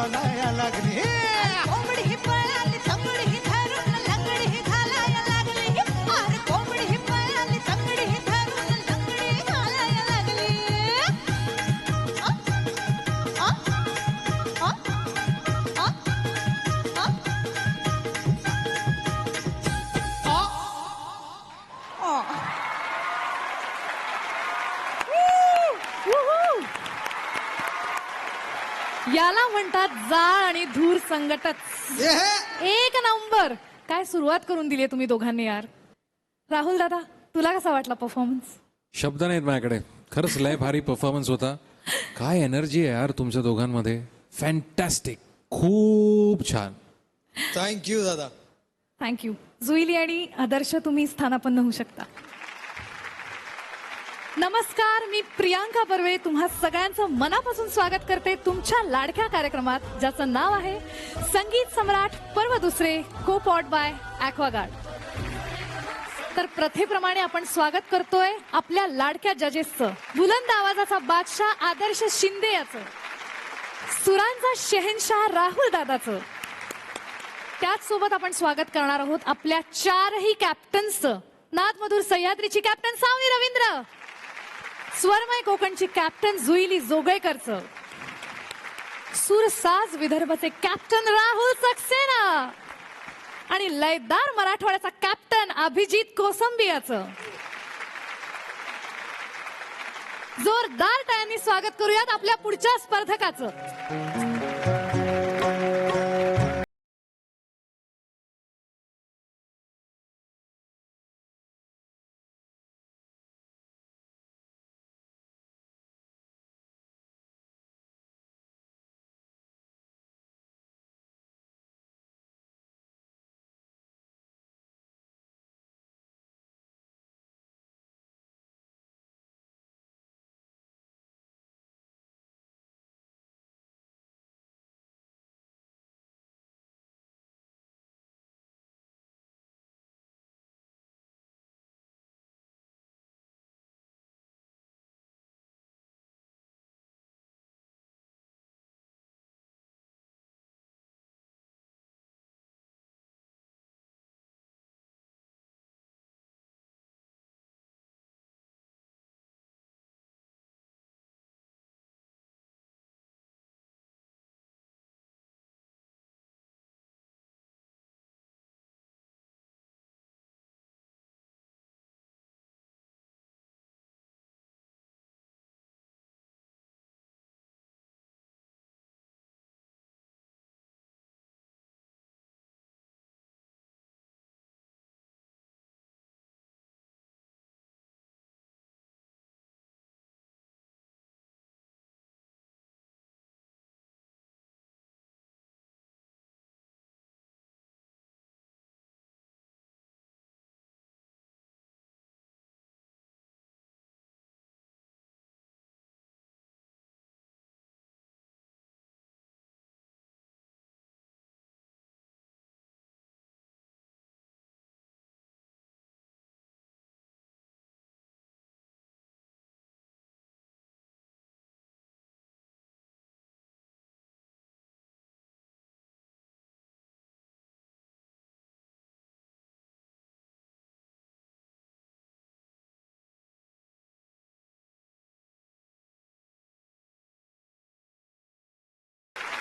घालाया लागली. कोंबडी ही पळाली तंगडी ही धरून लंगडी ही घालाया लागली. अरे कोंबडी ही पळाली तंगडी ही धरून लंगडी ही घालाया लागली. याला म्हणतात जाळ आणि धूर संगटच. एक नंबर. काय सुरुवात करून दिली तुम्ही दोघांनी यार. राहुल दादा, तुला कसा वाटला परफॉर्मन्स? शब्द नाहीत माझ्याकडे. खरंच लय भारी परफॉर्मन्स होता. काय एनर्जी आहे यार तुमच्या दोघांमध्ये. फॅन्टॅस्टिक. खूप छान. थँक्यू दादा. थँक्यू. जुईली आणि आदर्श, तुम्ही स्थानापन्न होऊ शकता. नमस्कार, मी प्रियांका बर्वे तुम्हा सगळ्यांचं मनापासून स्वागत करते तुमच्या लाडक्या कार्यक्रमात, ज्याचं नाव आहे संगीत सम्राट पर्व दुसरे, को पॉड बाय ॲक्वागार्ड. तर प्रथेप्रमाणे आपण स्वागत करतोय आपल्या लाडक्या जजेसचं, बुलंद आवाजाचा बादशाह आदर्श शिंदे याचं, सुरांचा शहेनशाह राहुल दादाचं. त्याच सोबत आपण स्वागत करणार आहोत आपल्या चारही कॅप्टन्सचं. नादमधुर सह्याद्रीची कॅप्टन सावनी रवींद्र, स्वरमय कोकणची कॅप्टन जुईली जोगळेकरचं, सुरसाज विदर्भचे कॅप्टन राहुल सक्सेना आणि लयदार मराठवाड्याचा कॅप्टन अभिजित कोसंबियाचं. जोरदार टाळ्यांनी स्वागत करूयात आपल्या पुढच्या स्पर्धकाचं.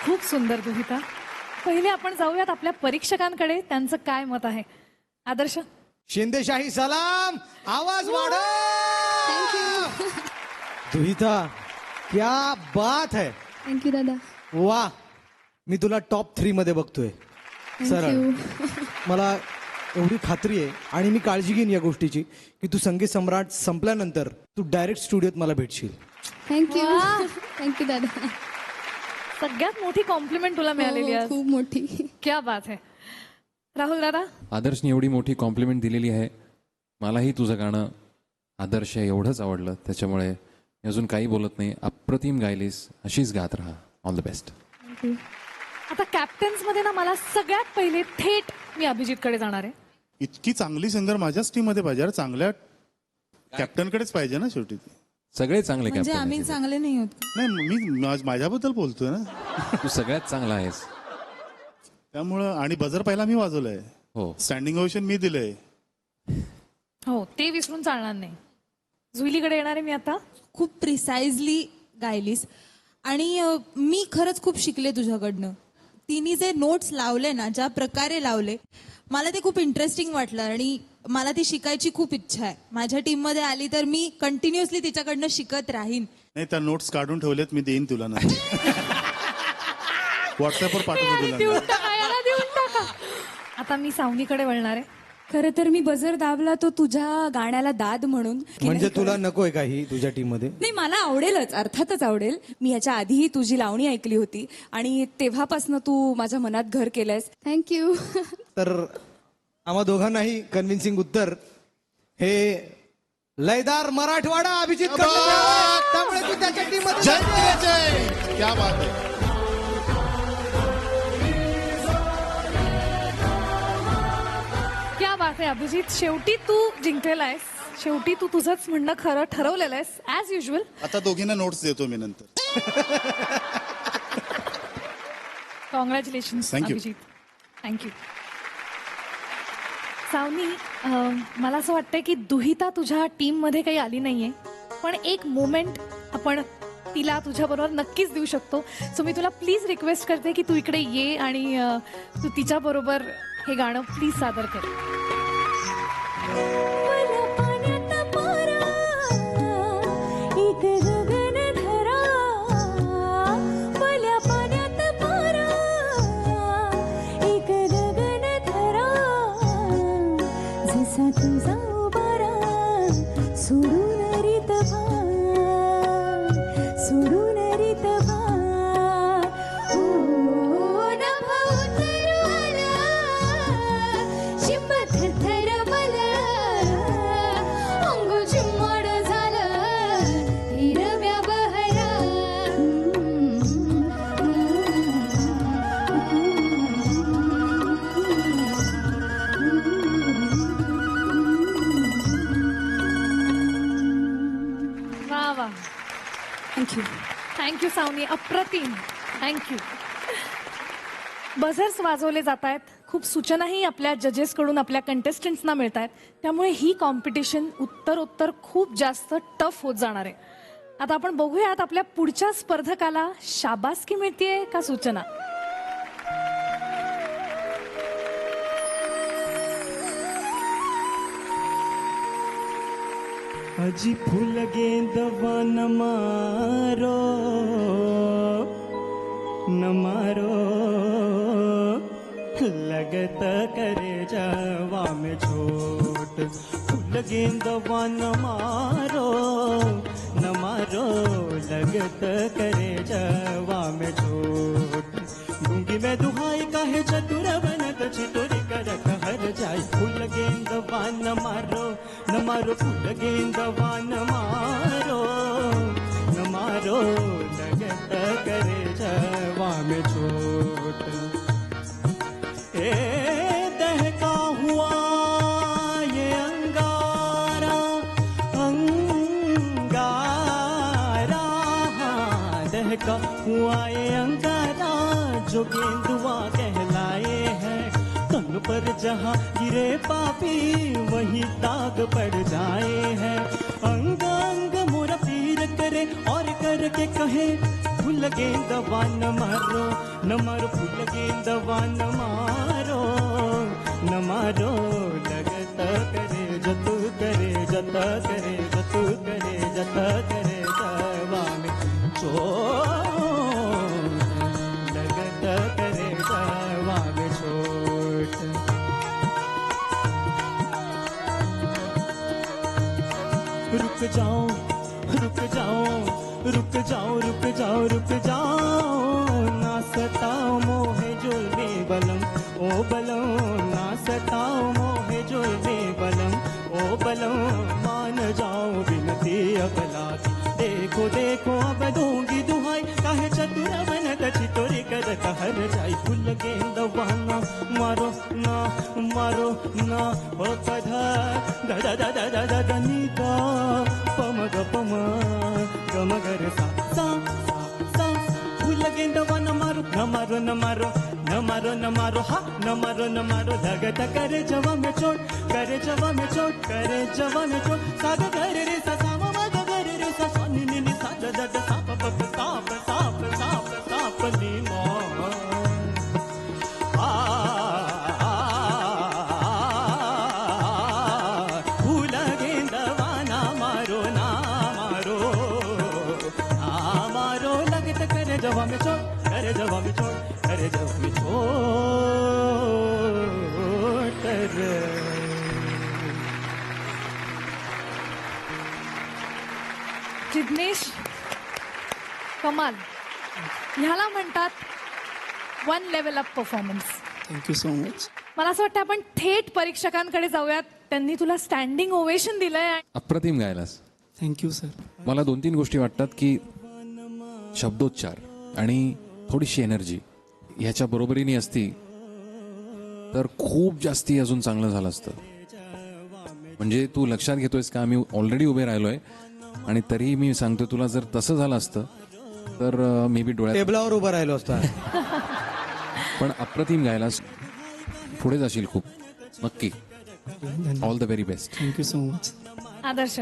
खूप सुंदर दुहिता. पहिले आपण जाऊयात आपल्या परीक्षकांकडे, त्यांचं काय मत आहे. आदर्श. शिंदेशाही सलाम. आवाज वाढव. दुहिता, क्या बात है. थँक्यू दादा. वा, मी तुला टॉप 3 मध्ये बघतोय. सरळ मला एवढी खात्री आहे आणि मी काळजी घेईन या गोष्टीची की तू संगीत सम्राट संपल्यानंतर तू डायरेक्ट स्टुडिओत मला भेटशील. थँक्यू. थँक्यू दादा. सगळ्यात मोठी कॉम्प्लिमेंट तुला मिळालेली आहे. खूप मोठी. क्या बात है. राहुल दादा. आदर्शने एवढी मोठी कॉम्प्लिमेंट दिलेली आहे. मलाही तुझं गाणं आदर्श एवढंच आवडलं, त्याच्यामुळे मी अजून काही बोलत नाही. अप्रतिम गायलीस, अशीच गात राहा. All the best. आता कॅप्टन्स मध्ये ना मला सगळ्यात पहिले थेट मी अभिजितकडे जाणार आहे. इतकी चांगली सिंगर माझ्याच टीम मध्ये पाहिजे. चांगल्या कॅप्टनकडेच पाहिजे ना शेवटी. सगळे चांगले म्हणजे कॅप्टन आम्ही चांगले नाही होत का? नाही मी माझ्याबद्दल बोलतोय ना. तू सगळ्यात चांगला आहेस. त्यामुळं आणि बजर पहिला मी वाजवलंय. हो. स्टँडिंग ओव्हेशन मी दिलंय. हो ते विसरून चालणार नाही. जुईलीकडे येणार आहे मी आता. खूप प्रिसाइजली गायलीस आणि मी खरंच खूप शिकले तुझ्याकडनं. तिने जे नोट्स लावले ना, ज्या प्रकारे लावले, मला ते खूप इंटरेस्टिंग वाटलं आणि मला ती शिकायची खूप इच्छा आहे. माझ्या टीममध्ये आली तर मी कंटिन्युअसली तिच्याकडनं शिकत राहीन. नाही त्या नोट्स काढून ठेवलेत मी देईन तुला ना. व्हॉट्सअपवर पाठवतो तुला देऊन मी. टाका याला, देऊन टाका. आता मी सावनीकडे वळणार आहे. खरं तर मी बजर दाबला तो तुझ्या गाण्याला दाद म्हणून की म्हणजे नाही तुला नकोय काही तुझ्या टीम मध्ये? नाही, मला आवडेलच, अर्थातच आवडेल. मी ह्याच्या आधीही तुझी लावणी ऐकली होती आणि तेव्हापासून तू माझ्या मनात घर केलंयस. थँक्यू. तर आम्हा दोघांनाही कन्व्हिन्सिंग उत्तर हे लयदार मराठवाडा अभिजित कर्णधार, त्यामुळे तू त्याच्या टीम जय जय जय. क्या बात आहे. क्या बात आहे अभिजित. शेवटी तू जिंकलेला आहेस. शेवटी तू तुझंच म्हणणं खरं ठरवलेलं आहेस ऍज युजल. आता दोघींना नोट्स देतो मी नंतर. Congratulation Thank you. Abhijit. Thank you. Savani, मला असं वाटतंय की दुहिता तुझ्या टीम मध्ये काही आली नाहीये, पण एक मोमेंट आपण तिला तुझ्या बरोबर नक्कीच देऊ शकतो. सो मी तुला प्लीज रिक्वेस्ट करते की तू इकडे ये आणि तू तिच्या बरोबर हे गाणं प्लीज सादर कर. तुझा उबारा सोडून रीत सोडून रीत शिपत थर मला अंग चिम्मड झालं हिरव्या बहरा. वा वा. थँक्यू. थँक्यू सावनी. अप्रतिम. थँक्यू. बझर्स वाजवले जात आहेत. खूप सूचनाही आपल्या जजेसकडून आपल्या कंटेस्टंट्सना मिळत आहेत. त्यामुळे ही कॉम्पिटिशन उत्तरोत्तर खूप जास्त टफ होत जाणार आहे. आता आपण बघूयात आपल्या पुढच्या स्पर्धकाला शाबासकी मिळतेय का सूचना. अजी फूल गेंदवा न मारो लगत करे जवा में छोट. फूल गेंदवा न मारो लगत करे जवा में छोट. गूंगी में दुहाई काहे चतुर बनत चितोरी करत हर जाय. फूल गेंदवा न मारो फूल गेंदवा न मारो लगत करे जवा में छोट. ए दहका हुआ ये अंगारा दहका हुआ ये अंगारा जो गेंदुआ कहलाए हैं. तन पर जहाँ गिरे पापी वही दाग पड़ जाए हैं. अंग अंग मोरा पीर करे और करके कहे फूल गेंदवा न मारो फूल गेंदवा न मारो लगत करे जतु करे जता करे जतु करे जता करे जवा में चोट. लगत करे जवा में छोट. रुक जाओ रुक जाओ रुक जाओ रुक जाओ रुक जाओ ना सताओ मोहे जुल्मे बलम ओ बलम ना सताओ मोहे जुल्मे बलम ओ बलम. मान जाओ बिनती अबला की. देखो देखो अब दूंगी दुहाई काहे चतुर बनत चितोरी करत हर जाई. फूल गेंदवा न मारो ना ओ पधा दा दा दा दा दा दा नी दा पम ग पम मगर सा सा सा सा फूल गेंदवा न मारो न मारो न मारो न मारो न मारो हा न मारो न मारो धगत करे जवा में चोट करे जवा में चोट करे जवा में चोट साग करे रे सा सा म ग करे रे सा सा नि नि सा द द सा प प साप साप साप साप नि मो फूल गेंदवा ना मारो ना मारो ना मारो लगत करे जवा में चोट करे जवा में चोट करे जवा में चोट रे जिग्नेश कमाल ह्याला म्हणतात one level up performance. Thank you so much. मला असं वाटतं आपण थेट परीक्षकांकडे जाऊयात. त्यांनी तुला स्टँडिंग ओवेशन दिलंय. अप्रतिम गायलास. Thank you sir. मला 2-3 गोष्टी वाटतात की शब्दोच्चार आणि थोडीशी एनर्जी ह्याच्या बरोबरीने असती तर खूप जास्ती अजून चांगलं झालं असतं. म्हणजे तू लक्षात घेतोयस का, मी ऑलरेडी उभे राहिलोय आणि तरीही मी सांगतोय तुला, जर तसं झालं असतं तर मे बी डोळ्यात, टेबलावर उभा राहिलो असता. पण अप्रतिम गायलास. पुढे जाशील खूप नक्की. All the very best. Thank you so much. Adarsh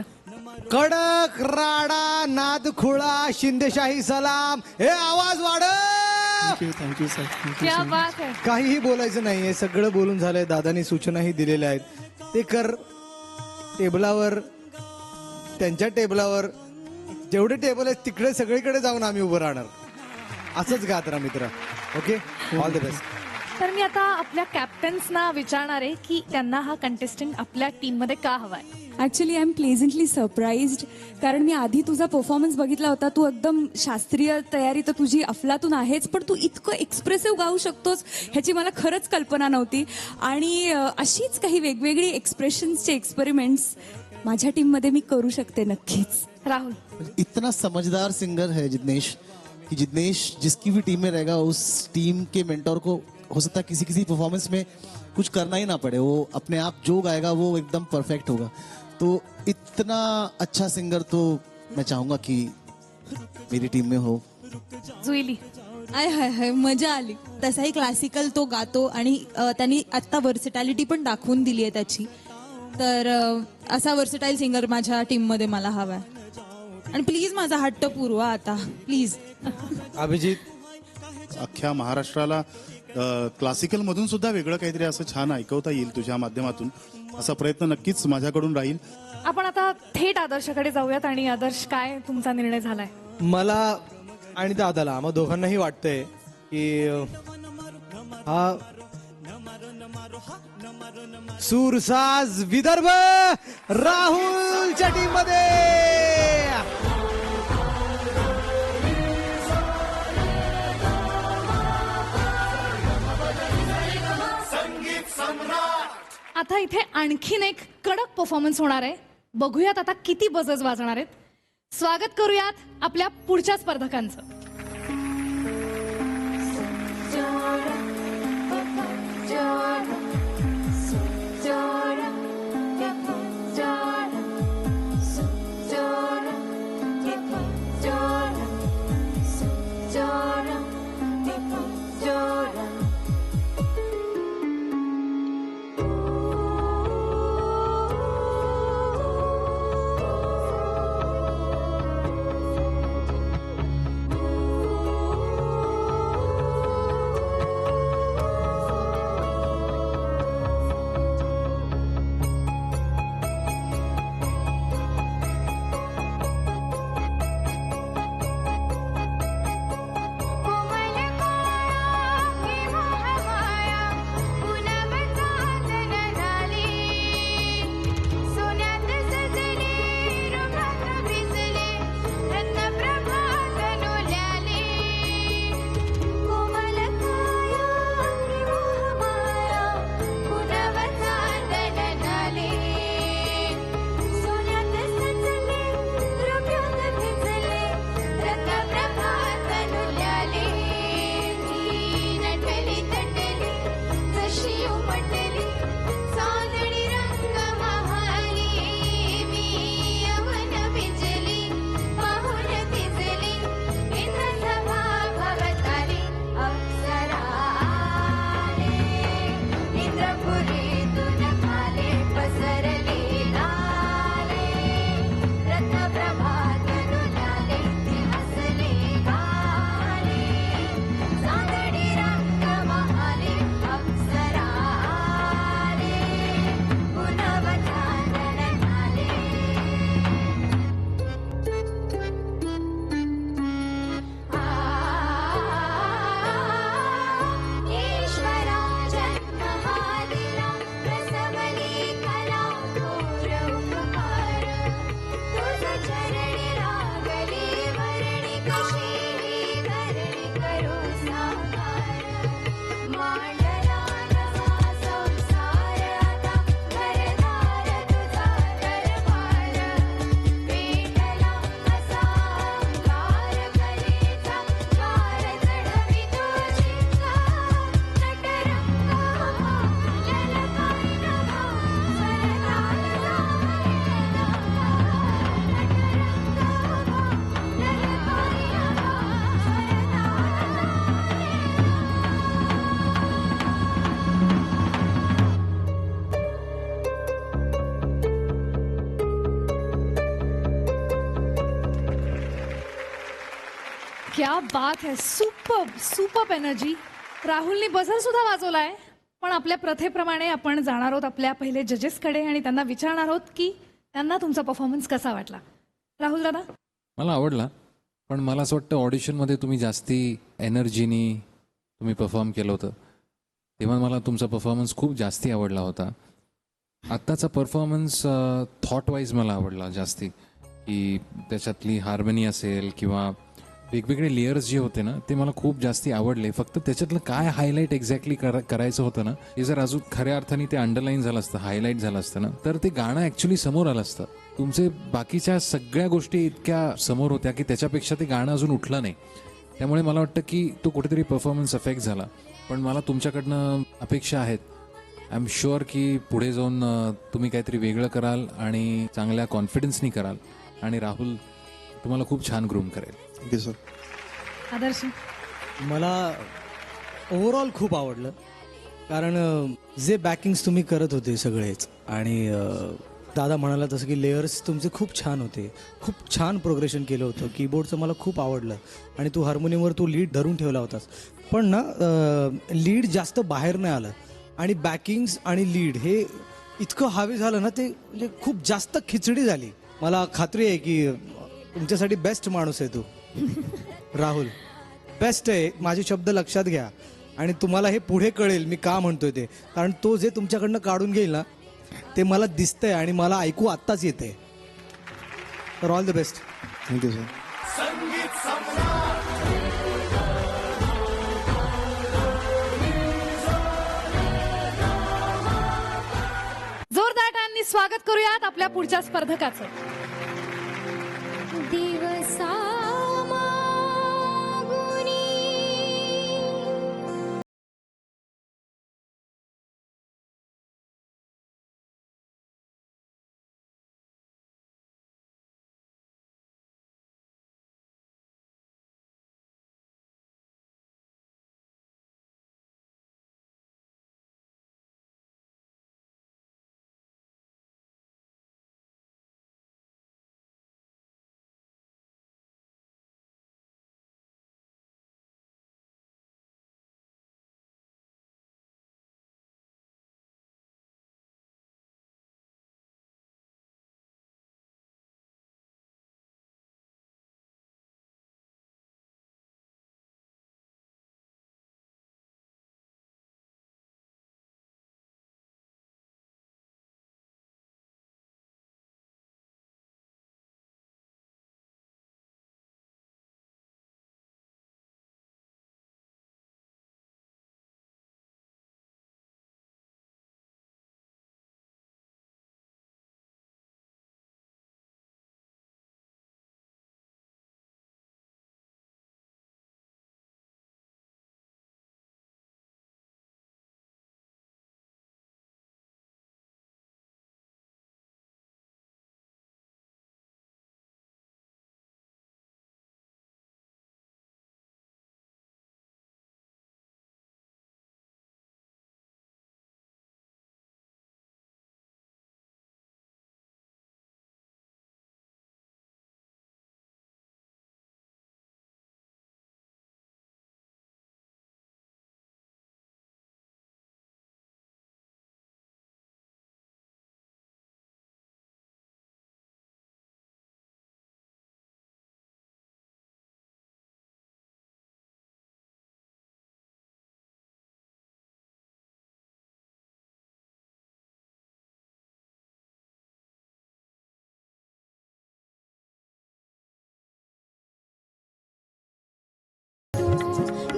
कडक राडा नादखुळा शिंदेशाही सलाम. हे आवाज वाढव. Thank you sir. थँक्यू क्या सो मच. बात है. काहीही बोलायचं नाहीये, सगळं बोलून झालंय. दादानी सूचनाही दिलेल्या आहेत. ते कर. टेबलावर, त्यांच्या टेबलावर जेवढे टेबल आहेत तिकडे सगळीकडे जाऊन आम्ही उभं राहणार. असंच गात राहा मित्र. Okay, all the best. तर मी आता आपल्या कॅप्टन्सना विचारणार आहे की त्यांना हा कंटेस्टंट आपल्या टीम मध्ये का हवाय. Actually I am pleasantly surprised, कारण मी आधी तुझा परफॉर्मन्स बघितला होता. तू एकदम शास्त्रीय तयारी तर तुझी अफलातून आहेच, पण तू इतकं एक्सप्रेसिव्ह गाऊ शकतोस ह्याची मला खरंच कल्पना नव्हती. आणि अशीच काही वेगवेगळी एक्सप्रेशन्सचे एक्सपेरिमेंट्स माझ्या टीममध्ये मी करू शकते नक्कीच. राहुल इतना समझदार सिंगर है जिग्नेश कि जिग्नेश जिसकी भी टीम में रहेगा उस टीम के मेंटोर को हो सकता है किसी किसी परफॉर्मेंस में कुछ करना ही ना पड़े, वो अपने आप जो गाएगा वो एकदम परफेक्ट होगा. तो इतना अच्छा सिंगर तो मैं चाहूंगा कि मेरी टीम में हो. जुईली आय हाय हाय मजा आली. तसाही क्लासिकल तो गातो आणि त्यांनी आत्ता वर्सिटॅलिटी पण दाखवून दिली आहे त्याची. तर असा वर्सिटाईल सिंगर माझ्या टीम मध्ये मला हवाय. आणि प्लीज माझा हट्ट पुरवा आता प्लीज. अभिजित, अख्ख्या महाराष्ट्राला क्लासिकल मधून सुद्धा वेगळं काहीतरी असं छान ऐकवता येईल तुझ्या माध्यमातून, असा प्रयत्न नक्कीच माझ्याकडून राहील. आपण आता थेट आदर्शकडे जाऊयात. आणि आदर्श, काय तुमचा निर्णय झालाय. मला आणि दादाला, आम्हा दोघांनाही वाटतंय की हा सूरसाज विदर्भ राहुलच्या टीम मध्ये. आता इथे आणखीन एक कडक परफॉर्मन्स होणार आहे. बघूयात आता किती बजर्स वाजणार आहेत. स्वागत करूयात आपल्या पुढच्या स्पर्धकांचं. क्या बात है, सुपर एनर्जी. राहुलनी बझर सुद्धा वाजवलाय. पण आपल्या प्रथेप्रमाणे आपण जाणार आहोत आपल्या पहिले जजेसकडे आणि त्यांना विचारणार आहोत की त्यांना तुमचा परफॉर्मन्स कसा वाटला. राहुल दादा. मला आवडला, पण मला असं वाटतं ऑडिशनमध्ये तुम्ही जास्ती एनर्जीनी तुम्ही परफॉर्म केलं होतं, तेव्हा मला तुमचा परफॉर्मन्स खूप जास्ती आवडला होता. आत्ताचा परफॉर्मन्स थॉट वाईज मला आवडला जास्ती, की त्याच्यातली हार्मनी असेल किंवा वेगवेगळे लेयर्स जे होते ना ते मला खूप जास्ती आवडले. फक्त त्याच्यातलं काय हायलाईट एक्झॅक्टली करायचं होतं ना, हे जर अजून खऱ्या अर्थाने ते अंडरलाईन झालं असतं, हायलाईट झालं असतं ना, तर ते गाणं ॲक्च्युली समोर आलं असतं. तुमचे बाकीच्या सगळ्या गोष्टी इतक्या समोर होत्या की त्याच्यापेक्षा ते गाणं अजून उठलं नाही. त्यामुळे मला वाटतं की तो कुठेतरी परफॉर्मन्स अफेक्ट झाला. पण मला तुमच्याकडनं अपेक्षा आहेत. आय एम शुअर की पुढे जाऊन तुम्ही काहीतरी वेगळं कराल आणि चांगल्या कॉन्फिडन्सनी कराल आणि राहुल तुम्हाला खूप छान ग्रूम करेल. Thank you sir. आदर्श. मला ओव्हरऑल खूप आवडलं, कारण जे बॅकिंग्स तुम्ही करत होते सगळेच, आणि दादा म्हणाला तसं की लेयर्स तुमचे खूप छान होते, खूप छान प्रोग्रेशन केलं होतं. कीबोर्डचं मला खूप आवडलं, आणि तू हार्मोनियमवर तू लीड धरून ठेवला होतास. पण ना लीड जास्त बाहेर नाही आलं, आणि बॅकिंग्स आणि लीड हे इतकं हवे झालं ना, ते म्हणजे खूप जास्त खिचडी झाली. मला खात्री आहे की तुमच्यासाठी बेस्ट माणूस आहे तू राहुल, बेस्ट आहे. माझे शब्द लक्षात घ्या, आणि तुम्हाला हे पुढे कळेल मी का म्हणतोय ते, कारण तो जे तुमच्याकडनं काढून घेईल ना ते मला दिसतंय आणि मला ऐकू आत्ताच येते. तर all the best. Thank you sir. जोरदार टाळ्यांनी स्वागत करूयात आपल्या पुढच्या स्पर्धकाचं. दिवसा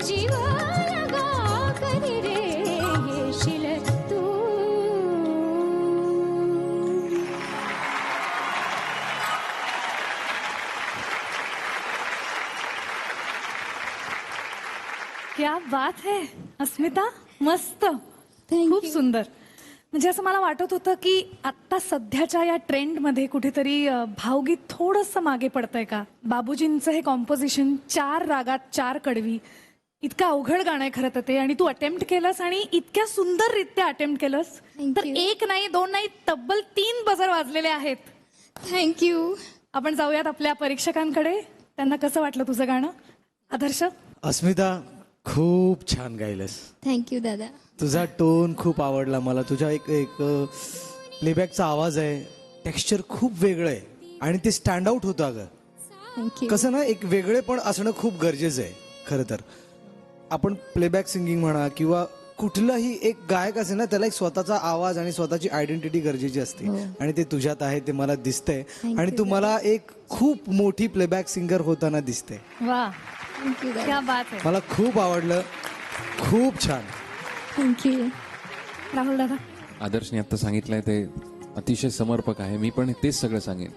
जीव लगा करी रे येशील तू. क्या बात है अस्मिता, मस्त, खूप सुंदर. म्हणजे असं मला वाटत होतं की आत्ता सध्याच्या या ट्रेंडमध्ये कुठेतरी भावगीत थोडंसं मागे पडतंय का. बाबूजींचं हे कॉम्पोजिशन 4 रागात 4 कडवी, इतकं अवघड गाणं आहे खरं तर ते, आणि तू अटेम्प्ट केलंस आणि इतक्या सुंदररित्या अटेम्प्ट केलंस. तर 1 नाही 2 नाही तब्बल 3 बजर वाजलेले आहेत. थँक्यू. आपण जाऊयात आपल्या परीक्षकांकडे. त्यांना कसं वाटलं तुझं गाणं. आदर्श अस्मिता खूप छान गायलंस. थँक्यू दादा. तुझा टोन खूप आवडला मला. तुझा एक एक प्लेबॅकचा आवाज आहे, टेक्स्चर खूप वेगळं आहे आणि ते स्टँड आउट होतं. अगं थँक्यू. कसं ना, एक वेगळेपण असणं खूप गरजेचं आहे खरं तर. आपण प्लेबॅक सिंगिंग म्हणा किंवा कुठलाही एक गायक असेल ना, त्याला एक स्वतःचा आवाज आणि स्वतःची आयडेंटिटी गरजेची असते आणि ते तुझ्यात आहे, ते मला दिसतंय. आणि तू मला एक खूप मोठी प्लेबॅक सिंगर होताना दिसते. वा थँक्यू दादा. क्या बात आहे. मला खूप आवडलं, खूप छान. थँक्यू. राहुल दादा. आदर्शने आता सांगितलंय ते अतिशय समर्पक आहे. मी पण तेच सगळं सांगेन.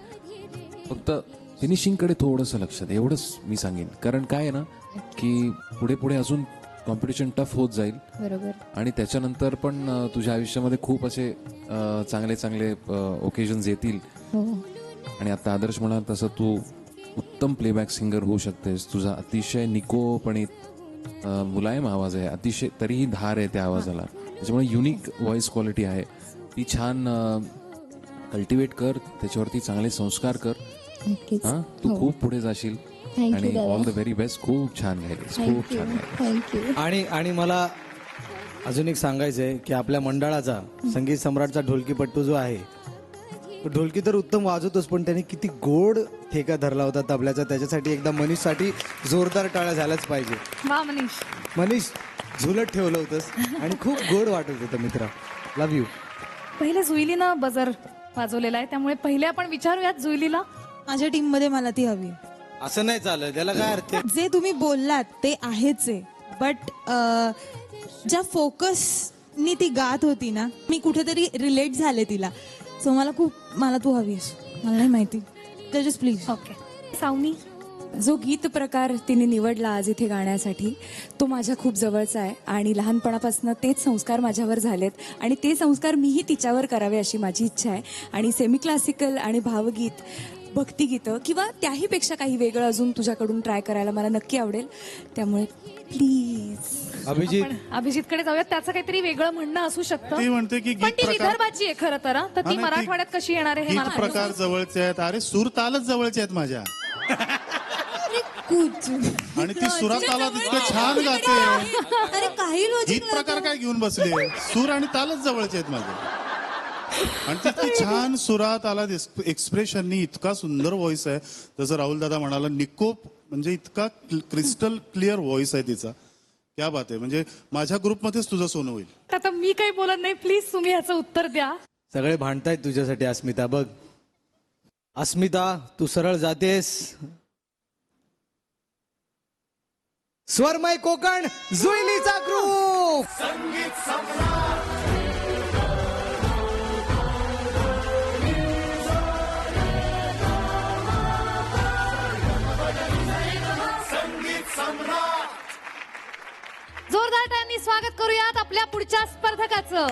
फक्त फिनिशिंगकडे थोडंसं लक्ष दे, एवढंच मी सांगेन. कारण काय आहे ना, की पुढे पुढे अजून कॉम्पिटिशन टफ होत जाईल बरोबर. आणि त्याच्यानंतर पण तुझ्या आयुष्यामध्ये खूप असे चांगले चांगले ओकेजन्स येतील. हो. आणि आता आदर्श म्हणा तसं तू उत्तम प्लेबॅक सिंगर होऊ शकतेस. तुझा अतिशय निकोपणी मुलायम आवाज आहे, अतिशय तरीही धार आहे त्या आवाजाला. त्याच्यामुळे युनिक व्हॉइस क्वालिटी आहे. ती छान कल्टिवेट कर, त्याच्यावरती चांगले संस्कार कर. नक्कीच. हा, तू खूप पुढे जाशील. Thank you, आणि दादा. All the very best. खूप छान गायलीस, खूप छान गायलीस. थँक्यू. आणि मला अजून एक सांगायचं आहे की आपल्या मंडळाचा संगीत सम्राटचा ढोलकीपट्टू जो आहे, तो ढोलकी तर उत्तम वाजवतोच, पण त्याने किती गोड ठेका धरला होता तबल्याचा. त्याच्यासाठी एकदा मनीषसाठी जोरदार टाळ्या झाल्याच पाहिजे. वा मनीष. मनीष, झुलत ठेवलं होतंस आणि खूप गोड वाटत होतं मित्रा. Love you. पहिले जुईलीनं बजर वाजवलेला आहे, त्यामुळे पहिले आपण विचारूयात जुईलीला. माझ्या टीम मध्ये मला ती हवी. असं नाही चालत, त्याला काय अर्थ आहे? जे तुम्ही बोललात ते आहेच आहे, बट ज्या फोकसनी ती गात होती ना, मी कुठेतरी रिलेट झाले तिला. सो मला तू हवीस. मला नाही माहिती. जजेस प्लीज. ओके. सावनी. जो गीत प्रकार तिने निवडला आज इथे गाण्यासाठी, तो माझ्या खूप जवळचा आहे आणि लहानपणापासून तेच संस्कार माझ्यावर झालेत आणि ते संस्कार मीही तिच्यावर करावे अशी माझी इच्छा आहे. आणि सेमी क्लासिकल आणि भावगीत, भक्तिगीतं किंवा त्याहीपेक्षा काही वेगळं अजून तुझ्याकडून ट्राय करायला मला नक्की आवडेल. त्यामुळे प्लीज. अभिजित, अभिजितकडे जाऊयात. त्याचं काहीतरी वेगळं म्हणणं असू शकतं. ती म्हणते की पण गीत ती प्रकार विदर्भाची आहे खरं तर. तर ती ती मराठवाड्यात कशी येणार आहे हे गीत मला प्रकार जवळचे आहेत. अरे सूर तालच जवळचे आहेत माझ्या. आणि ती सुरात तालात इतकं छान गाते. अरे काही गीत प्रकार काय घेऊन बसले, सूर आणि तालच जवळचे आहेत माझे. आणि तितकी छान सुरात आला, एक्सप्रेशननी इतका सुंदर व्हॉइस आहे. जसं राहुल दादा म्हणाला, निकोप म्हणजे इतका क्रिस्टल क्लिअर व्हॉइस आहे तिचा. क्या बात आहे. म्हणजे माझ्या ग्रुपमध्येच तुझं सोनं होईल. आता मी काही बोलत नाही. प्लीज तुम्ही ह्याचं उत्तर द्या. सगळे भांडतायत तुझ्यासाठी. अस्मिता बघ, अस्मिता तू सरळ जातेस. स्वरमय कोकण जुईलीचा ग्रुप. जोरदार टाळ्यांनी स्वागत करूयात आपल्या पुढच्या स्पर्धकाचं.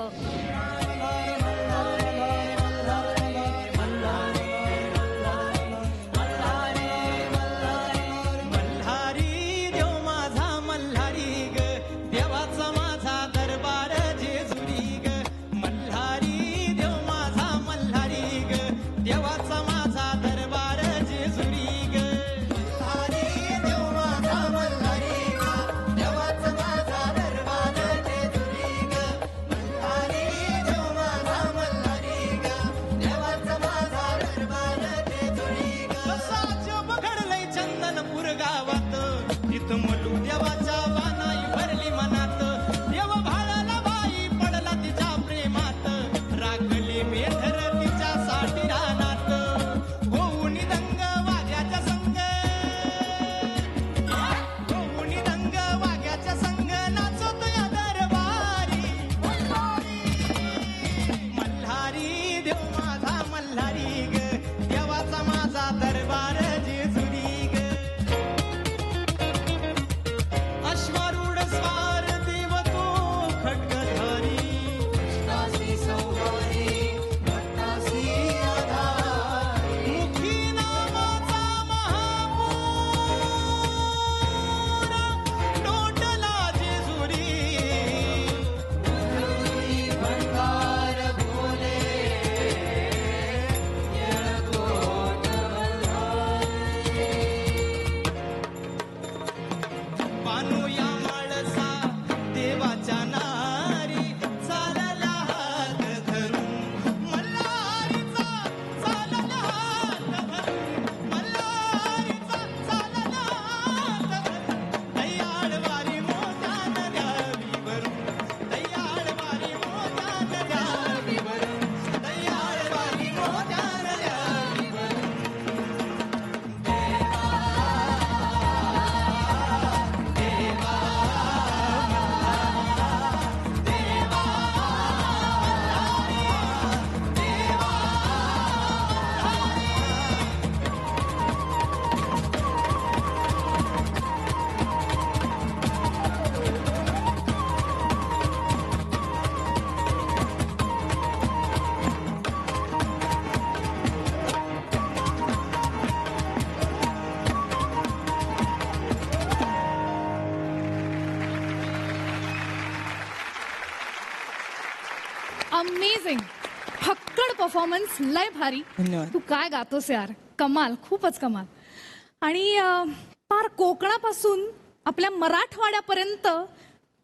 मल्हारी देव माझा मल्हारी ग, देवाचा माझा दरबार जेजुरी ग. मल्हारी देव माझा मल्हारी ग, देवाचा माझा दरबार जेजुरी ग. मल्हारी देव माझा मल्हारी ग, देवाचा माझा दरबार जेजुरी ग. मल्हारी परफॉर्मन्स लय भारी. धन्यवाद. तू काय गातोस यार, कमाल, खूपच कमाल. आणि फार कोकणापासून आपल्या मराठवाड्यापर्यंत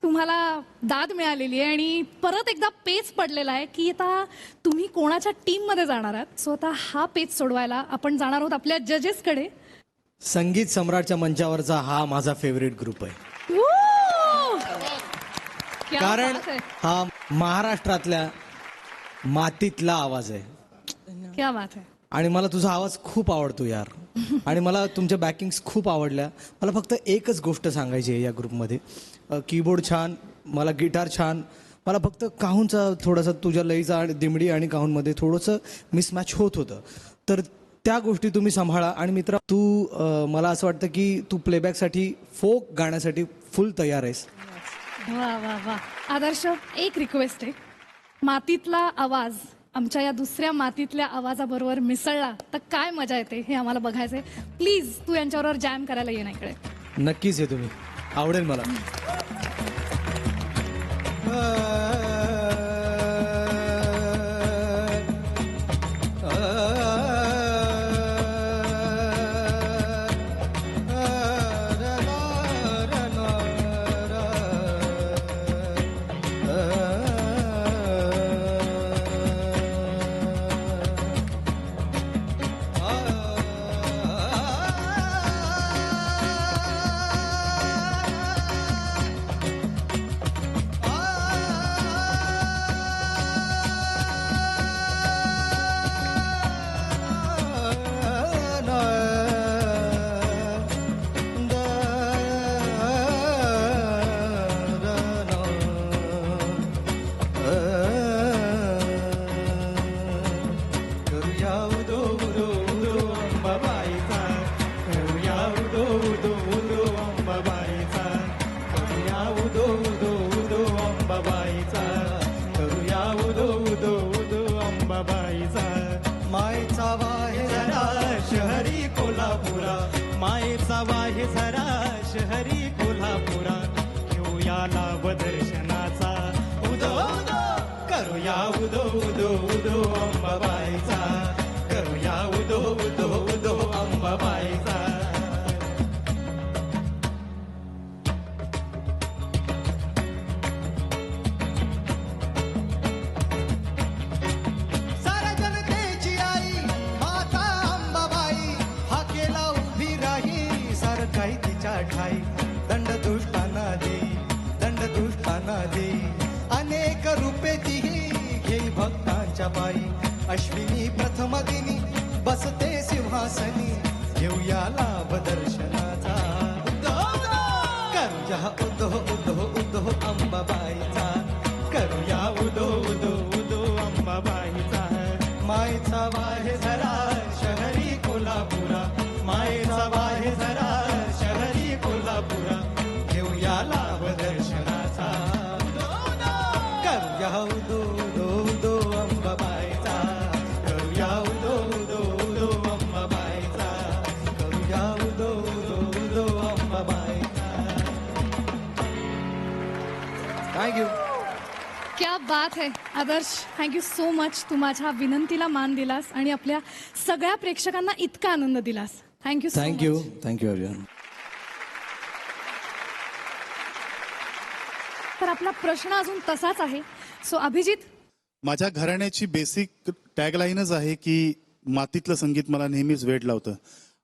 तुम्हाला दाद मिळालेली आहे आणि परत एकदा पेच पडलेला आहे की आता तुम्ही कोणाच्या टीम मध्ये जाणार आहात. सो आता हा पेच सोडवायला आपण जाणार आहोत आपल्या जजेसकडे. संगीत सम्राटच्या मंचावरचा हा माझा फेवरेट ग्रुप आहे. क्या कारण बात है, हा महाराष्ट्रातल्या मातीतला आवाज आहे. क्या बात है. आणि मला तुझा आवाज खूप आवडतो यार. आणि मला तुमच्या बॅकिंग्स खूप आवडल्या. मला फक्त एकच गोष्ट सांगायची आहे या ग्रुपमध्ये. कीबोर्ड छान, मला गिटार छान, मला फक्त काहूनचा थोडासा तुझ्या लईचा आणि दिमडी आणि काहूनमध्ये थोडंसं मिसमॅच होत होतं. तर त्या गोष्टी तुम्ही सांभाळा. आणि मित्रा तू मला असं वाटतं की तू प्लेबॅकसाठी फोक गाण्यासाठी फुल तयार आहेस. वा वा वा. आदर्श, एक रिक्वेस्ट आहे, मातीतला आवाज आमच्या या दुसऱ्या मातीतल्या आवाजाबरोबर मिसळला तर काय मजा येते हे आम्हाला बघायचंय. प्लीज तू यांच्याबरोबर जॅम करायला ये ना इकडे. नक्कीच आहे तुम्ही, आवडेल मला. मायचा वाहे जरा शहरी कोल्हापुरा, मायेचा वाहे जरा शहरी कोल्हापुरा, घेऊया लाभ दर्शनाचा उदो उदो, करूया उदो उदो उदो अंबाबाईचा, करूया उदो उदो उदो अंबाबाईचा. काही तिच्या ठाई दंड दुष्टांना दे अनेक रूपे तीही घेई भक्तांच्या पायी. अश्विनी प्रथम दिनी बसते सिंहासनी, घेऊया लाभ दर्शनाचा करूया उदो उदो उदो अंबाबाईचा, करूया उदो उदो उदो अंबाबाईचा. मायचा वाहे जरा शहरी कोल्हापुरा, मायेचा वाहे जरा शहरी कोल्हापुरा, घेऊया लाभ दर्शनाचा करूया उदो उदो उदो अंबाबाईचा, करूया उदो उदो उदो अंबाबाईचा, करूया उदो उदो उदो अंबाबाईचा. थँक्यू. क्या बात है आदर्श, थँक्यू सो मच. तू माझ्या विनंतीला मान दिलास आणि आपल्या सगळ्या प्रेक्षकांना इतका आनंद दिलास. Thank you so thank you much. Thank you Arjun. तर आपला प्रश्न अजून तसाच आहे. सो अभिजित, माझ्या घराण्याची बेसिक टॅगलाईनच आहे की मातीतलं संगीत मला नेहमीच वेड लावतं.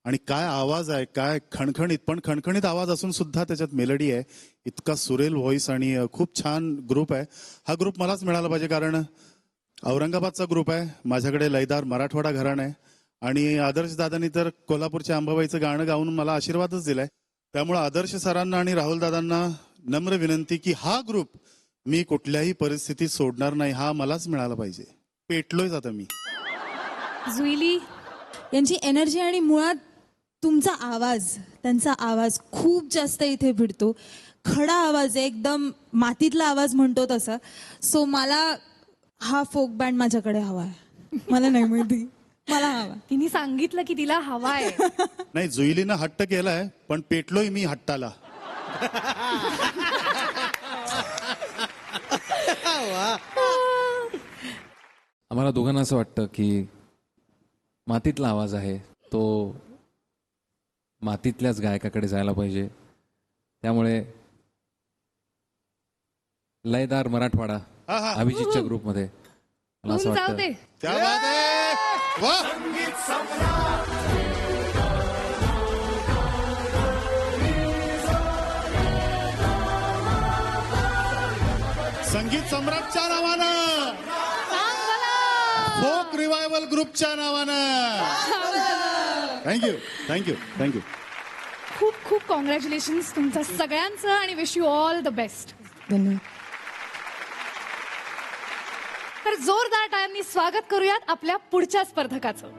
आणि काय आवाज आहे, काय खणखणीत, पण खणखणीत आवाज असून सुद्धा त्याच्यात मेलडी आहे. इतका सुरेल व्हॉइस आणि खूप छान ग्रुप आहे. हा ग्रुप मलाच मिळाला पाहिजे कारण औरंगाबादचा ग्रुप आहे, माझ्याकडे लयदार मराठवाडा घराणं आहे आणि आदर्श दादांनी तर कोल्हापूरच्या अंबाबाईचं गाणं गाऊन मला आशीर्वादच दिलाय. त्यामुळे आदर्श सरांना आणि राहुल दादांना नम्र विनंती की हा ग्रुप मी कुठल्याही परिस्थितीत सोडणार नाही. हा मलाच मिळाला पाहिजे. पेटलोय आता मी. जुईली यांची एनर्जी आणि मुळात तुमचा आवाज, त्यांचा आवाज खूप जास्त इथे भिडतो. खडा आवाज आहे, एकदम मातीतला आवाज म्हणतो तसा. सो मला हा फोक बँड माझ्याकडे हवा आहे. मला नाही माहिती, मला हवा. तिने सांगितलं की तिला हवा आहे. नाही, जुईलीनं हट्ट केलाय पण पेटलोय मी हट्टाला. आम्हाला दोघांना असं वाटतं की मातीतला आवाज आहे तो मातीतल्याच गायकाकडे जायला पाहिजे. त्यामुळे लयदार मराठवाडा अभिजितच्या ग्रुपमध्ये मला असं होऊन जाऊ वाटतं दे. क्या बात आहे वा संगीत सम्राटच्या नावानं सांग मला. फोक रिवायवल ग्रुपच्या नावानं थँक्यू थँक्यू थँक्यू. खूप खूप कॉंग्रॅच्युलेशन्स तुमचं सगळ्यांचं आणि wish you all the best. धन्यवाद. तर जोरदार टाळ्यांनी स्वागत करूयात आपल्या पुढच्या स्पर्धकाचं.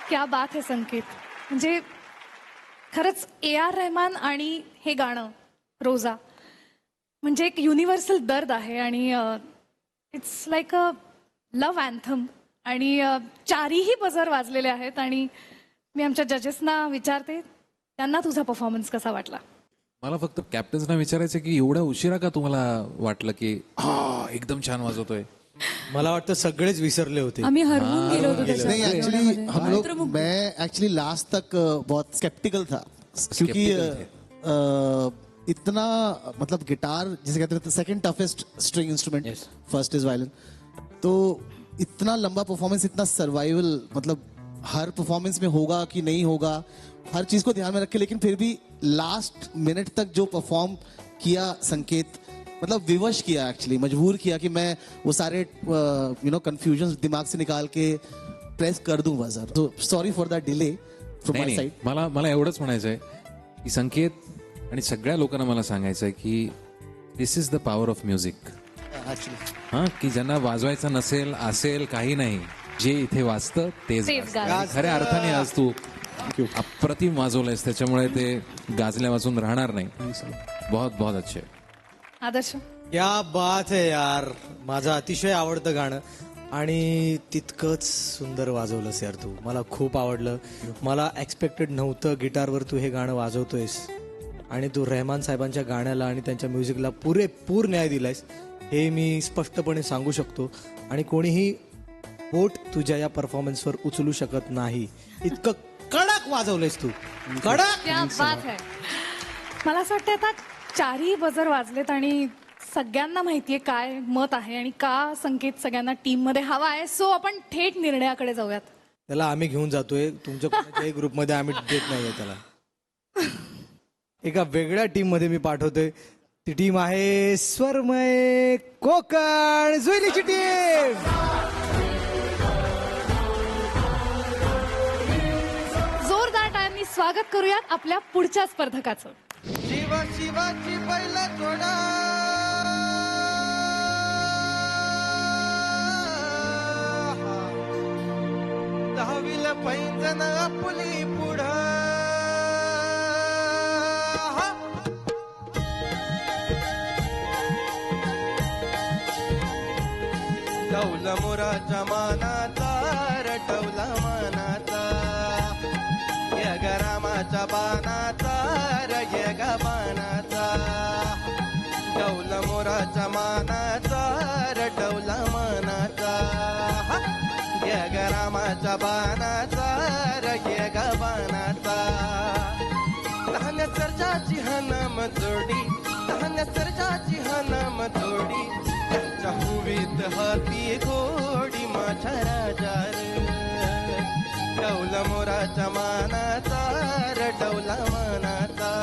क्या बात आहे संकेत. म्हणजे खरंच A.R. रहमान आणि हे गाणं रोजा म्हणजे एक युनिव्हर्सल दर्द आहे आणि it's like a love anthem आणि चारीही बजर वाजलेले आहेत आणि मी आमच्या जजेसना विचारते त्यांना तुझा परफॉर्मन्स कसा वाटला. मला फक्त कॅप्टन्सना विचारायचं की एवढ्या उशिरा का तुम्हाला वाटलं की हा एकदम छान वाजवतोय. मला वाटतं सगळेच विसरले होते. आम्ही हरवून गेलो होतो नहीं त्याच्यामध्ये. एक्चुअली हम लोग मैं एक्चुअली लास्ट तक बहुत स्केप्टिकल था क्योंकि इतना मतलब गिटार जिसे कहते हैं second toughest string instrument first is violin तो इतना लंबा परफॉर्मेंस इतना सर्वाइवल मतलब हर परफॉर्मेंस में होगा कि नहीं होगा हर चीज को ध्यान में रखे लेकिन फिर भी लास्ट मिनट तक जो परफॉर्म किया संकेत मतलब विवश किया एक्चुअली मजबूर किया कि मैं वो सारे कंफ्यूजन दिमाग से निकाल के प्रेस कर दूं बजर. तो sorry for that delay from my नाही side. मला एवढंच म्हणायचं आहे की संकेत आणि सगळ्या लोकांना मला सांगायचं आहे की this is the power of music. Actually, हा की ज्यांना वाजवायचं नसेल असेल काही नाही, जे इथे वाजतं तेच तेच गाजतं. गाजतं. खऱ्या अर्थाने आज तू अप्रतिम वाजवलंयस, त्याच्यामुळे ते गाजल्या वाजून राहणार नाही. बहुत बहुत अच्छे. आदर्श क्या बात आहे यार, माझं अतिशय आवडतं गाणं आणि तितकंच सुंदर वाजवलंस यार तू. मला खूप आवडलं. मला एक्सपेक्टेड नव्हतं गिटारवर तू हे गाणं वाजवतोयस आणि तू रहमान साहेबांच्या गाण्याला आणि त्यांच्या म्युझिकला पुरेपूर न्याय दिलायस हे मी स्पष्टपणे सांगू शकतो. आणि कोणीही बोट तुझ्या या परफॉर्मन्सवर उचलू शकत नाही. इतकं कडक वाजवलंयस तू, कडक. क्या बात आहे. मला असं वाटतं आता 4ही बजर वाजलेत आणि सगळ्यांना माहितीये काय मत आहे आणि का संकेत सगळ्यांना टीम मध्ये हवा आहे. सो आपण थेट निर्णयाकडे जाऊयात. त्याला आम्ही घेऊन जातोय, तुमच्या कोणत्याही ग्रुपमध्ये आम्ही देत नाहीये त्याला. एका वेगळ्या टीम मध्ये मी पाठवतोय. ती टीम आहे स्वरमय कोकण जुईलीची टीम. जोरदार टाळ्यांनी स्वागत करूयात आपल्या पुढच्या स्पर्धकाचं. शिवाची पहिला थोडा दहावीला पैंजण आपली पुढं डौला मोराच्या मानाचा रटवला मानाचा यग रामाच्या बाणाचा रग बाणाचा डौला मोराच्या मानाचा रटवला मानाचा यग रामाच्या बाणाचा रग बाणाचा धान्य सर्जाची हनम जोडी धान्य सर्जाची हनम जोडी त्यांच्या हुवीत हाती घोडी माझ्या राजा डौला मोराच्या मानाचा रटवला मानाचा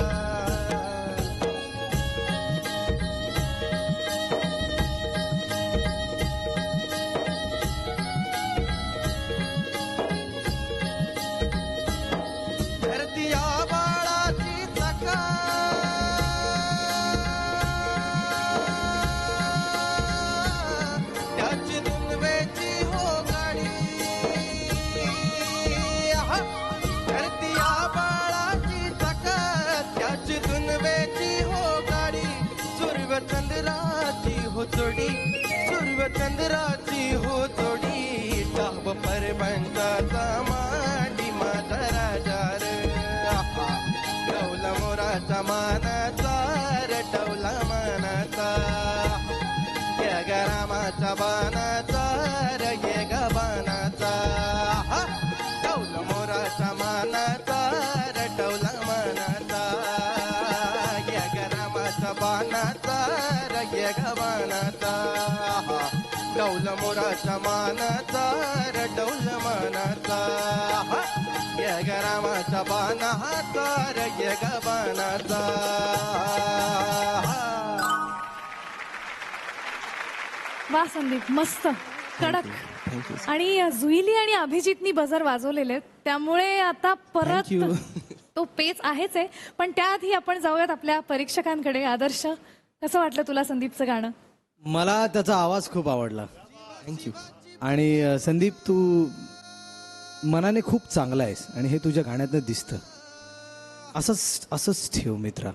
धरतीया बाळाची चका त्याची दुनवेची हो गाडी धरतीया बाळाची चका त्याची दुनवेची हो गाडी सूर्यचंद्राची हो जोडी सूर्यचंद्राची हो जोडी डाब परबंचाचा मांडी माझा राजा डौला मोराचा मानाचा रटवला मानाचा यग रामाचा बाणाचा रग बाणाचा डौला मोराचा मानाचा रटवला मानाचा यग रामाचा बाणाचा रग बाणाचा डौला मोराचा मानाचा रटवला मानाचा यग रामाचा बाणाचा रग बाणाचा. वा संदीप, मस्त कडक. आणि जुईली आणि अभिजितनी बजर वाजवलेले आहेत, त्यामुळे आता परत तो पेच आहेच आहे. पण त्याआधी आपण जाऊयात आपल्या परीक्षकांकडे. आदर्श, कसं वाटलं तुला संदीपचं गाणं? मला त्याचा आवाज खूप आवडला. थँक्यू. आणि संदीप, तू मनाने खूप चांगला आहेस आणि हे तुझ्या गाण्यातनं दिसतं. असंच ठेव मित्रा.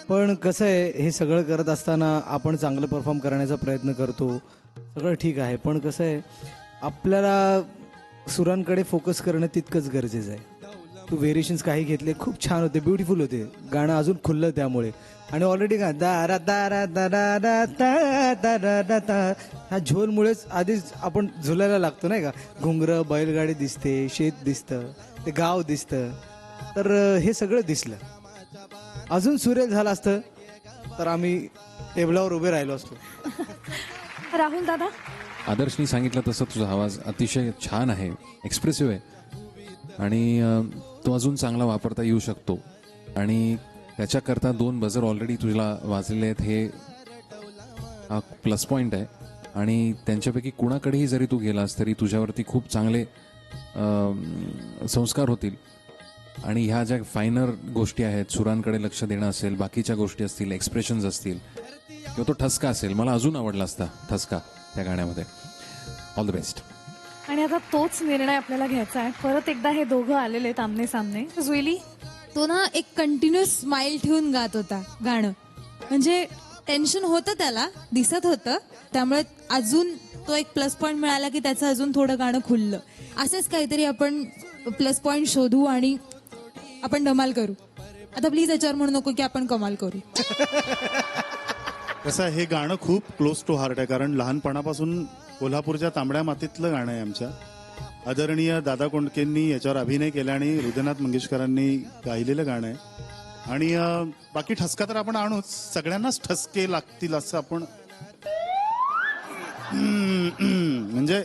पण कसं आहे, हे सगळं करत असताना आपण चांगलं परफॉर्म करण्याचा प्रयत्न करतो, सगळं ठीक आहे. पण कसं आहे, आपल्याला सुरांकडे फोकस करणं तितकंच गरजेचं आहे. तू व्हेरिएशन्स काही घेतले, खूप छान होते, ब्युटिफुल होते. गाणं अजून खुललं त्यामुळे. आणि ऑलरेडी गा दारा दारा दारा दारा ह्या झोलमुळेच आधीच आपण झुलायला लागतो नाही का. घुंगरं, बैलगाडी दिसते, शेत दिसतं, ते गाव दिसतं. तर हे सगळं दिसलं. अजून सुरेल झालं असतं तर आम्ही टेबलावर उभे राहिलो असतो. राहुल दादा, आदर्शनी सांगितलं तसं तुझा आवाज अतिशय छान आहे, एक्सप्रेसिव्ह आहे आणि तो अजून चांगला वापरता येऊ शकतो. आणि त्याच्याकरता 2 बजर ऑलरेडी तुला वाजलेले आहेत, हे हा प्लस पॉईंट आहे. आणि त्यांच्यापैकी कुणाकडेही जरी तू गेलास तरी तुझ्यावरती खूप चांगले संस्कार होतील आणि ह्या ज्या फायनर गोष्टी आहेत, सुरांकडे लक्ष देणं असेल, बाकीच्या गोष्टी असतील, एक्सप्रेशन्स असतील किंवा तो ठसका असेल, मला अजून आवडला असता ठसका त्या गाण्यामध्ये. All the best. आणि आता तोच निर्णय आपल्याला घ्यायचा आहे. परत एकदा हे दोघं आलेले आहेत आमने सामने. जुईली, तो ना एक कंटिन्युअस स्माइल ठेवून गात होता गाणं, म्हणजे टेन्शन होतं त्याला, दिसत होतं, त्यामुळे अजून तो एक प्लस पॉईंट मिळाला की त्याचं अजून थोडं गाणं खुललं. असेच काहीतरी आपण प्लस पॉईंट शोधू आणि आपण धमाल करू. आता प्लीज याच्यावर म्हणू नको की आपण कमाल करू. कसं आहे, हे गाणं खूप क्लोज टू हार्ट आहे, कारण लहानपणापासून कोल्हापूरच्या तांबड्या मातीतलं गाणं आहे आमच्या. आदरणीय दादा कोंडकेंनी याच्यावर अभिनय केला आणि हृदयनाथ मंगेशकरांनी गायलेलं गाणं आहे. आणि बाकी ठसका तर आपण आणूच, सगळ्यांनाच ठसके लागतील असं आपण म्हणजे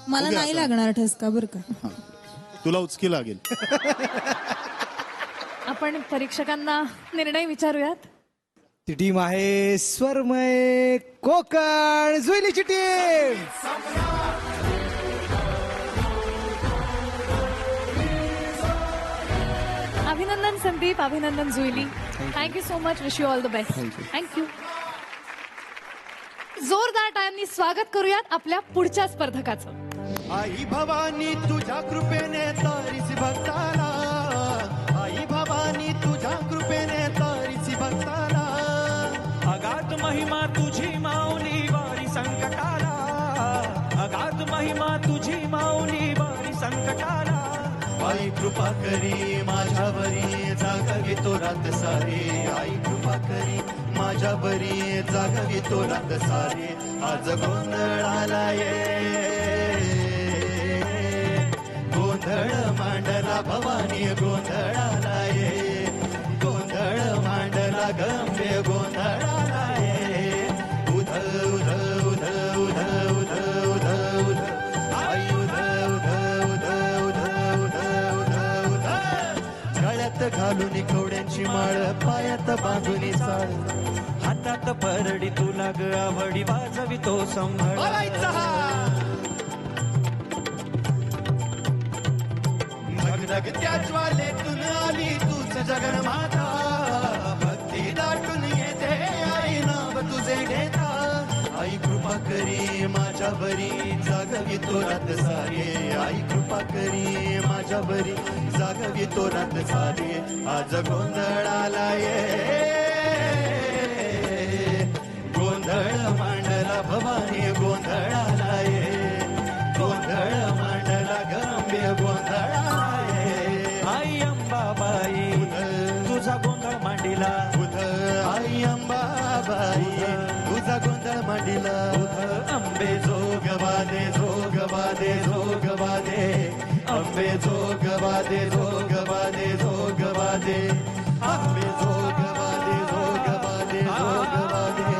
मला बघूया नाही आता. लागणार ठसका बरं का. हा. तुला उचकी लागेल. आपण परीक्षकांना निर्णय विचारूयात. ती टीम आहे स्वरमय कोकण, जुईलीची टीम. अभिनंदन संदीप, अभिनंदन Juili. Thank you so much. Wish you all the best. Thank you. जोरदार टाइमनी स्वागत करूयात आपल्या पुढच्या स्पर्धकाचं. आई भवानी तुझ्या कृपेने तारीची भक्ताला, आई भवानी तुझ्या कृपेने तारीची भक्ताला, अगाध महिमा तुझी माऊली वारी संकटाला, अगाध महिमा तुझी माऊली वारी संकटाला. आई कृपा करी माझ्यावरी जागा घेतो रात सारी, आई कृपा करी माझ्यावरी जागा घेतो रात सारी. आज गोंधळाला ये, गोंधळ मांडला भवानी गोंधळाला ये, गोंधळ मांडला गंभे गोंधळाला ये. उध उध उध उध उध उध उध आई उध उध उध उध उध उध उध. गळ्यात घालून कवड्यांची माळ, पायात बांधून चाळ, हातात परडी तुला ग आवडी वाजवितो संभळ. धगधगत्या ज्वालेतून आली तूच जगन्माता, भक्ती दाटून येते आई नाव तुझे घेता. आई कृपा करी माझ्यावरी जागवी तो रात सारे, आई कृपा करी माझ्यावरी जागवी तो रात सारे. आज गोंधळाला ये, गोंधळ मांडला भवानी गोंधळाला ये, गोंधळ मांडला गंभीर गोंधळाला ये. आई अंबाबाई तुझा गोंधळ मांडिला, उध आई अंबाबाई तुझा गोंधळ मांडिला. उध अंबे जोगवादे जोगवादे जोगवादे, अंबे जोगवादे जोगवादे जोगवादे, अंबे जोगवादे जोगवादे जोगवादे,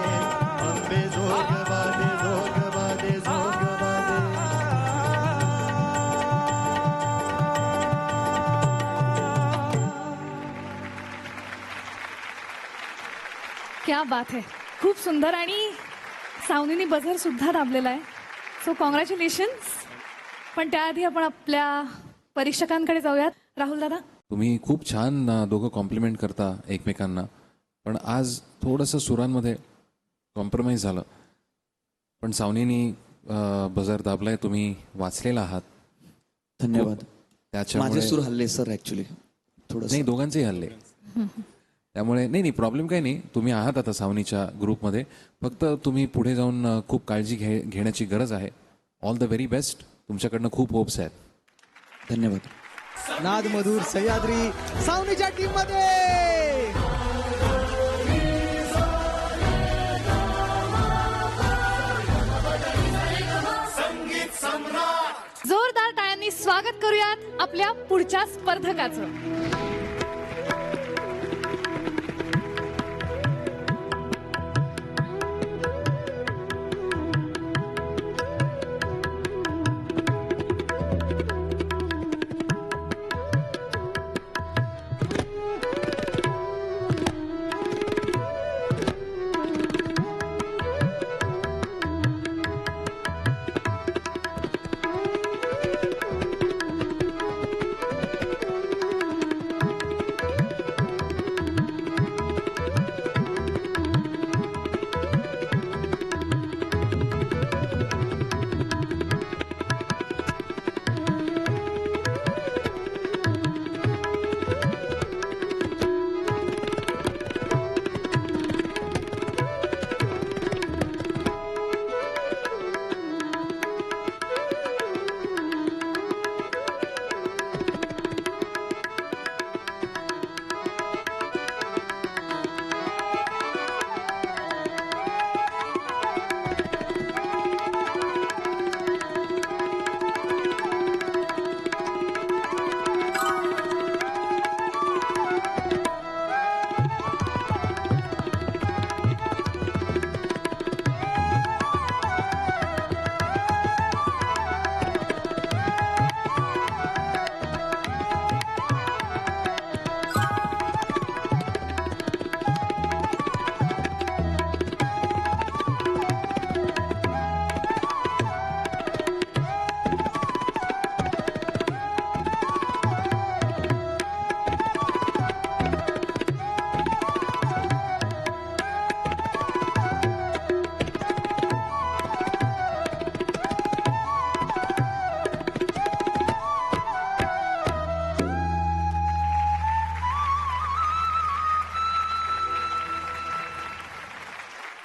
अंबे जोगवादे जोगवादे जोगवादे. क्या बात है, खूप सुंदर. आणि सावनीने बझर सुद्धा दाबलेला आहे, सो कॉंग्रॅच्युलेशन्स. पण त्याआधी आपण आपल्या परीक्षकांकडे जाऊयात. राहुल दादा, तुम्ही खूप छान दोघं कॉम्प्लिमेंट करता एकमेकांना, पण आज थोडंसं सुरांमध्ये कॉम्प्रोमाइज झालं. पण सावनीनी बजर दाबलाय, तुम्ही वाचलेला आहात. धन्यवाद. त्याच्यामुळे माझे सूर हल्ले सर ऍक्च्युली थोडं. नाही, दोघांचेही हल्ले. त्यामुळे नाही प्रॉब्लेम काही नाही. तुम्ही आहात आता सावनीच्या ग्रुपमध्ये, फक्त तुम्ही पुढे जाऊन खूप काळजी घेण्याची गरज आहे. All the very best. तुमच्याकडनं खूप होप्स आहेत. धन्यवाद. नाद मधुर सह्याद्री सावनीच्या टीम मध्ये. जोरदार टाळ्यांनी स्वागत करूयात आपल्या पुढच्या स्पर्धकाचं.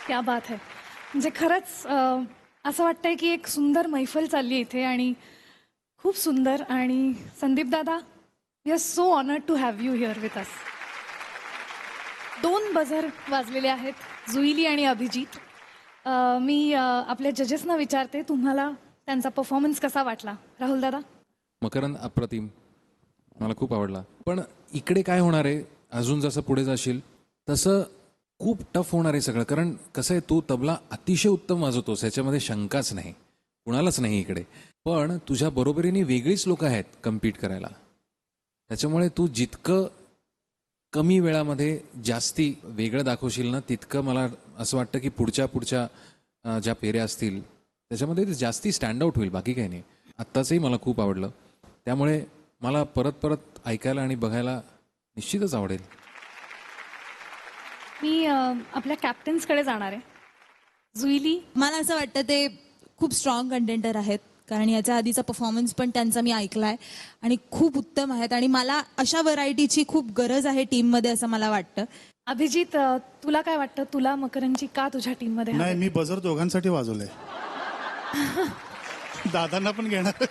क्या बात है. म्हणजे खरंच असं वाटतंय की एक सुंदर मैफल चालली आहे इथे आणि खूप सुंदर. आणि संदीप दादा, we are so honoured to have you here with us. 2 buzzer वाजलेले आहेत, जुईली आणि अभिजित. मी आपल्या जजेसना विचारते, तुम्हाला त्यांचा परफॉर्मन्स कसा वाटला? राहुल दादा. मकरंद अप्रतिम, मला खूप आवडला. पण इकडे काय होणार आहे, अजून जसं पुढे जाशील तसं खूप टफ होणार आहे सगळं. कारण कसं आहे, तू तबला अतिशय उत्तम वाजवतोस, याच्यामध्ये शंकाच नाही, कुणालाच नाही इकडे. पण तुझ्या बरोबरीने वेगळीच लोक आहेत कम्पीट करायला. त्याच्यामुळे तू जितकं कमी वेळामध्ये जास्ती वेगळं दाखवशील ना, तितकं मला असं वाटतं की पुढच्या ज्या फेऱ्या असतील त्याच्यामध्ये ते जास्ती स्टँड आउट होईल, बाकी काही नाही. आत्ताचंही मला खूप आवडलं, त्यामुळे मला परत ऐकायला आणि बघायला निश्चितच आवडेल. मी आपल्या कॅप्टन्सकडे जाणार आहे. जुईली. मला असं वाटतं ते खूप स्ट्रॉंग कंटेंटर आहेत, कारण याच्या आधीचा परफॉर्मन्स पण त्यांचा मी ऐकलाय आणि खूप उत्तम आहेत. आणि मला अशा व्हरायटीची खूप गरज आहे टीममध्ये, असं मला वाटतं. अभिजित, तुला काय वाटतं, तुला मकरंदची का तुझ्या टीममध्ये हवी? नाही, मी बजर दोघांसाठी वाजवलंय. दादांना पण घेणार.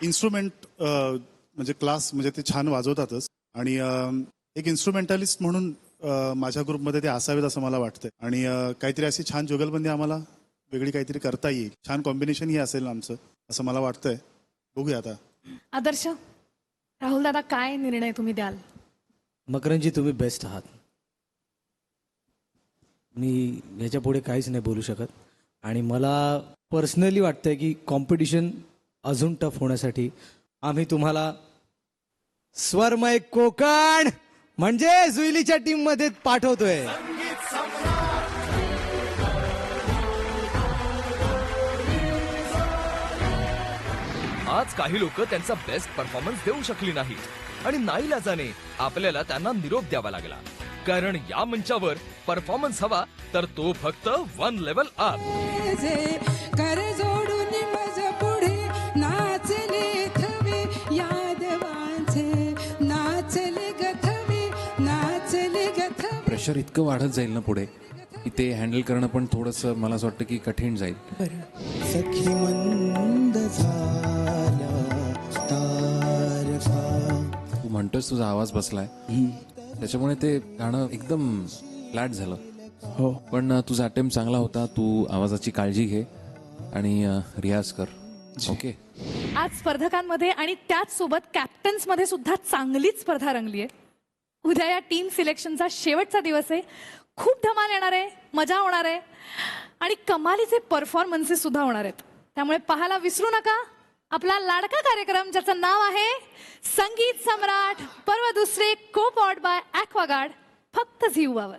इन्स्ट्रुमेंट म्हणजे क्लास, म्हणजे ते छान वाजवतातच. आणि एक इन्स्ट्रुमेंटलिस्ट म्हणून माझ्या ग्रुपमध्ये ते असावेत असं मला वाटतंय. आणि काहीतरी अशी छान जुगलबंदी आम्हाला वेगळी काहीतरी करता येईल. छान कॉम्बिनेशन ही असेल आमचं, असं मला वाटतंय. बघूया आता. आदर्श, राहुल दादा, काय निर्णय तुम्ही द्याल? मकरंदजी, तुम्ही बेस्ट आहात. मी ह्याच्या पुढे काहीच नाही बोलू शकत. आणि मला पर्सनली वाटतंय की कॉम्पिटिशन अजून टफ होण्यासाठी आम्ही तुम्हाला स्वरमय कोकण म्हणजे जुईलीच्या टीम मध्ये पाठवतोय. आज काही लोक त्यांचा बेस्ट परफॉर्मन्स देऊ शकली नाहीत आणि नाईलाजाने आपल्याला त्यांना निरोप द्यावा लागला. कारण या मंचावर परफॉर्मन्स हवा तर तो फक्त 1 लेवल अप. कर जोडून मज पुढे नाचले थवे यादवांचे, नाचले गथवे, नाचले गथवे. प्रेशर इतकं वाढत जाईल ना पुढे की ते हँडल करणं पण थोडंसं मला असं वाटतं की कठीण जाईल. सखी मंद झाला तारका. तू म्हणतोस तुझा आवाज बसलाय, त्याच्यामुळे ते गाणं एकदम फ्लॅट झालं. हो, पण तुझा अटेम्प्ट चांगला होता. तू आवाजाची काळजी घे आणि रियाज कर. ओके. आज स्पर्धकांमध्ये आणि त्याच सोबत कॅप्टन्स मध्ये सुद्धा चांगलीच स्पर्धा रंगली आहे. उद्या या टीम सिलेक्शनचा शेवटचा दिवस आहे. खूप धमाल येणार आहे, मजा होणार आहे आणि कमालीचे परफॉर्मन्सेस सुद्धा होणार आहेत. त्यामुळे पाहायला विसरू नका आपला लाडका कार्यक्रम, ज्याचं नाव आहे संगीत सम्राट पर्व दुसरे, को पॉड बाय ॲक्वागार्ड, फक्त झी युवावर.